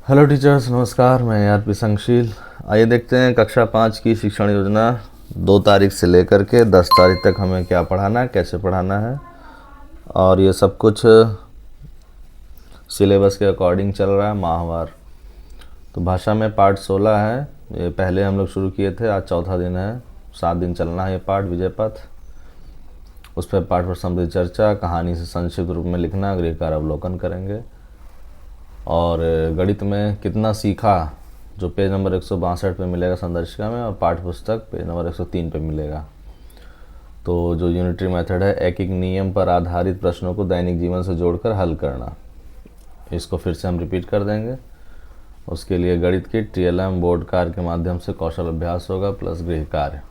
Hello teachers, नमस्कार। मैं RP संगशील। आइए देखते हैं कक्षा 5 की शिक्षण योजना 2 तारीख से लेकर के 10 तारीख तक हमें क्या पढ़ाना है, कैसे पढ़ाना है, और ये सब कुछ सिलेबस के अकॉर्डिंग चल रहा है माहवार। तो भाषा में पाठ 16 है। ये पहले हम लोग शुरू किए थे, आज चौथा दिन है। 7 दिन चलना है ये पाठ, विजय पथ। उस पर पाठ पर समृद्ध चर्चा, कहानी से संक्षिप्त रूप में लिखना, गृहकार अवलोकन करेंगे। और गणित में कितना सीखा, जो पेज नंबर 162 पे मिलेगा संदर्शिका में, और पाठ्य पुस्तक पेज नंबर 103 पे मिलेगा। तो जो यूनिटरी मेथड है, एक एक नियम पर आधारित प्रश्नों को दैनिक जीवन से जोड़कर हल करना, इसको फिर से हम रिपीट कर देंगे। उसके लिए गणित की TLM बोर्ड कार्य के माध्यम से कौशल अभ्यास होगा प्लस गृह कार्य।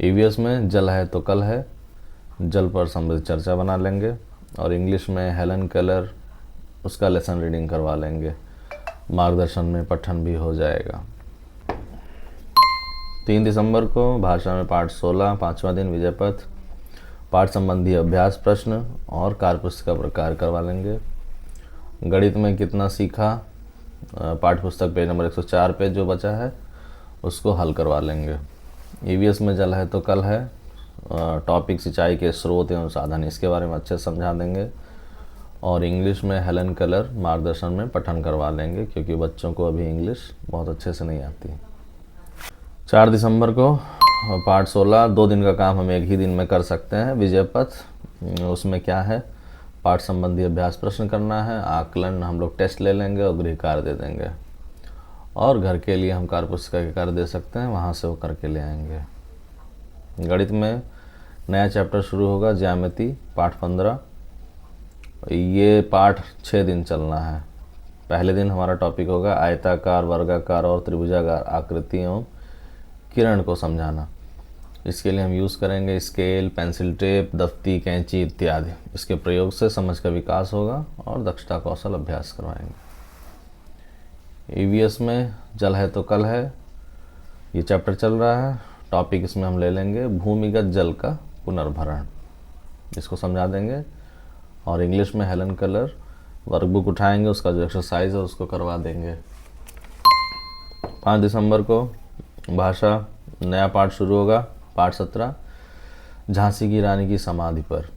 EVS में जल है तो कल है, जल पर समृद्ध चर्चा बना लेंगे। और इंग्लिश में हेलन केलर, उसका लेसन रीडिंग करवा लेंगे। मार्गदर्शन में पठन भी हो जाएगा। 3 दिसंबर को भाषा में पाठ 16, 5वां दिन, विजय पथ, पाठ संबंधी अभ्यास प्रश्न और कार्यपुस्तिका प्रकार करवा लेंगे। गणित में कितना सीखा, पाठ पुस्तक पेज नंबर 104 पे जो बचा है उसको हल करवा लेंगे। EVS में जल है तो कल है, टॉपिक सिंचाई के स्रोत एवं साधन, इसके बारे में अच्छे से समझा देंगे। और इंग्लिश में हेलन केलर, मार्गदर्शन में पठन करवा लेंगे, क्योंकि बच्चों को अभी इंग्लिश बहुत अच्छे से नहीं आती। 4 दिसंबर को पाठ 16, 2 दिन का काम हम एक ही दिन में कर सकते हैं। विजय पथ, उसमें क्या है, पाठ संबंधी अभ्यास प्रश्न करना है, आकलन हम लोग टेस्ट ले लेंगे और गृह कार्य दे देंगे। और घर के लिए हम कार्यपुस्तिका के कार्य दे सकते हैं, वहाँ से वो करके ले आएंगे। गणित में नया चैप्टर शुरू होगा, ज्यामिति, पाठ 15। ये पाठ 6 दिन चलना है। पहले दिन हमारा टॉपिक होगा आयताकार, वर्गाकार और त्रिभुजाकार आकृतियों किरण को समझाना। इसके लिए हम यूज़ करेंगे स्केल, पेंसिल टेप, दफ्ती, कैंची इत्यादि। इसके प्रयोग से समझ का विकास होगा और दक्षता कौशल अभ्यास करवाएंगे। EVS में जल है तो कल है, ये चैप्टर चल रहा है। टॉपिक इसमें हम ले लेंगे भूमिगत जल का पुनर्भरण, इसको समझा देंगे। और इंग्लिश में हेलन केलर, वर्कबुक उठाएंगे, उसका जो एक्सरसाइज है उसको करवा देंगे। 5 दिसंबर को भाषा नया पाठ शुरू होगा, पाठ 17, झांसी की रानी की समाधि पर।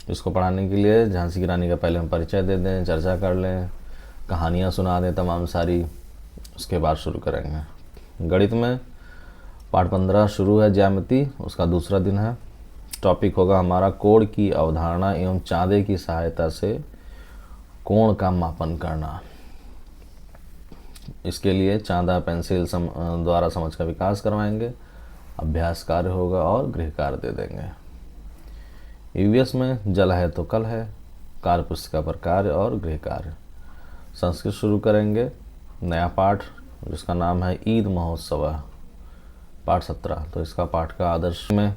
इसको पढ़ाने के लिए झांसी की रानी का पहले हम परिचय दे दें, चर्चा कर लें, कहानियाँ सुना दें तमाम सारी, उसके बाद शुरू करेंगे। गणित में पाठ 15 शुरू है, ज्यामिति, उसका दूसरा दिन है। टॉपिक होगा हमारा कोण की अवधारणा एवं चांदे की सहायता से कोण का मापन करना। इसके लिए चांदा पेंसिल द्वारा समझ का विकास करवाएंगे, अभ्यास कार्य होगा और गृह कार्य दे देंगे। EVS में जल है तो कल है, कार्यपुस्तिका पर कार्य और गृह कार्य। संस्कृत शुरू करेंगे, नया पाठ जिसका नाम है ईद महोत्सव, पाठ 17। तो इसका पाठ का आदर्श में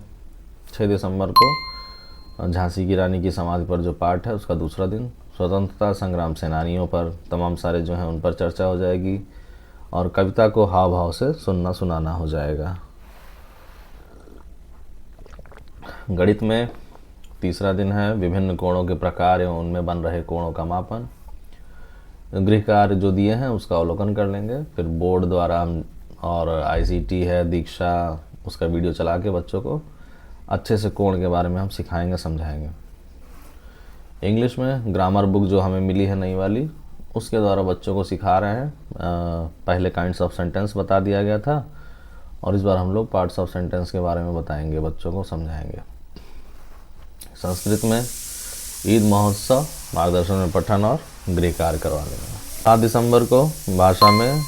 6 दिसंबर को झांसी की रानी की समाधि पर जो पाठ है उसका दूसरा दिन। स्वतंत्रता संग्राम सेनानियों पर तमाम सारे जो हैं उन पर चर्चा हो जाएगी और कविता को हाव भाव से सुनना सुनाना हो जाएगा। गणित में तीसरा दिन है, विभिन्न कोणों के प्रकार एवं उनमें बन रहे कोणों का मापन। गृह कार्य जो दिए हैं उसका अवलोकन कर लेंगे। फिर बोर्ड द्वारा हम और ICT है, दीक्षा, उसका वीडियो चला के बच्चों को अच्छे से कोण के बारे में हम सिखाएंगे, समझाएंगे। इंग्लिश में ग्रामर बुक जो हमें मिली है नई वाली, उसके द्वारा बच्चों को सिखा रहे हैं। पहले काइंड्स ऑफ सेंटेंस बता दिया गया था और इस बार हम लोग पार्ट्स ऑफ सेंटेंस के बारे में बताएंगे, बच्चों को समझाएंगे। संस्कृत में ईद महोत्सव, मार्गदर्शन में पठन और गृह कार्य करवा देंगे। 7 दिसंबर को भाषा में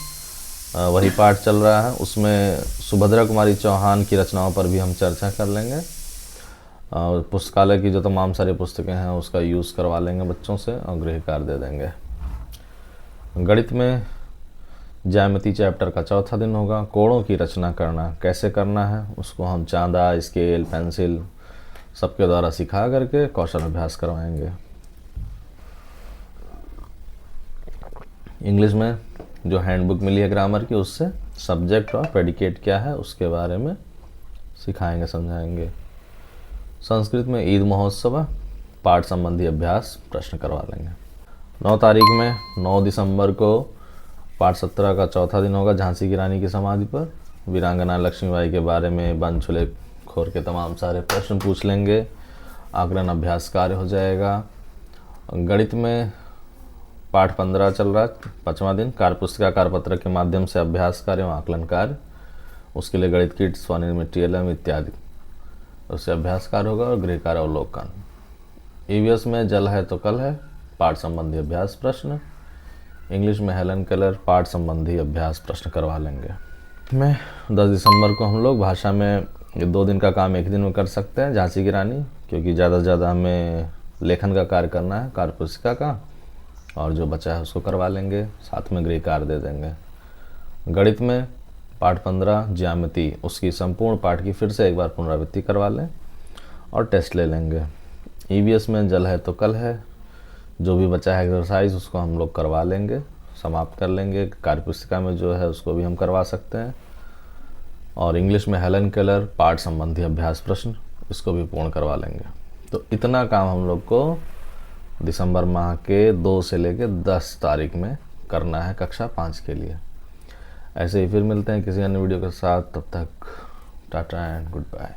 वही पाठ चल रहा है, उसमें सुभद्रा कुमारी चौहान की रचनाओं पर भी हम चर्चा कर लेंगे। पुस्तकालय की जो तमाम सारी पुस्तकें हैं उसका यूज़ करवा लेंगे बच्चों से और गृह कार्य दे देंगे। गणित में ज्यामिति चैप्टर का चौथा दिन होगा, कोणों की रचना करना कैसे करना है उसको हम चांदा, स्केल, पेंसिल सबके द्वारा सिखा करके कौशल अभ्यास करवाएंगे। इंग्लिश में जो हैंडबुक मिली है ग्रामर की, उससे सब्जेक्ट और प्रेडिकेट क्या है उसके बारे में सिखाएंगे, समझाएंगे। संस्कृत में ईद महोत्सव, पाठ संबंधी अभ्यास प्रश्न करवा लेंगे। 9 तारीख में 9 दिसंबर को पाठ 17 का चौथा दिन होगा झांसी की रानी की समाधि पर। वीरांगना लक्ष्मीबाई के बारे में बन छुले खोर के तमाम सारे प्रश्न पूछ लेंगे। आकलन अभ्यास कार्य हो जाएगा। गणित में पाठ 15 चल रहा है, 5वां दिन, कार्य पुस्तिका कार्यपत्र के माध्यम से अभ्यास कार्य एवं आकलन कार्य। उसके लिए गणित किट, स्वनिर्मित TLM इत्यादि उससे अभ्यास कार्य होगा और गृह कार्य अवलोकन। EVS में जल है तो कल है, पाठ संबंधी अभ्यास प्रश्न। इंग्लिश में हेलन केलर पाठ संबंधी अभ्यास प्रश्न करवा लेंगे। में 10 दिसंबर को हम लोग भाषा में 2 दिन का काम एक दिन में कर सकते हैं, झांसी की रानी, क्योंकि ज़्यादा से ज़्यादा हमें लेखन का कार्य करना है कार्य पुस्तिका का, और जो बचा है उसको करवा लेंगे, साथ में गृह कार्य दे देंगे। गणित में पाठ 15 ज्यामिति, उसकी संपूर्ण पाठ की फिर से एक बार पुनरावृत्ति करवा लें और टेस्ट ले लेंगे। EVS में जल है तो कल है, जो भी बचा है एक्सरसाइज उसको हम लोग करवा लेंगे, समाप्त कर लेंगे। कार्यपुस्तिका में जो है उसको भी हम करवा सकते हैं। और इंग्लिश में हेलन केलर पाठ संबंधी अभ्यास प्रश्न, इसको भी पूर्ण करवा लेंगे। तो इतना काम हम लोग को दिसंबर माह के 2 से लेकर 10 तारीख में करना है कक्षा 5 के लिए। ऐसे ही फिर मिलते हैं किसी अन्य वीडियो के साथ, तब तक टाटा एंड गुड बाय।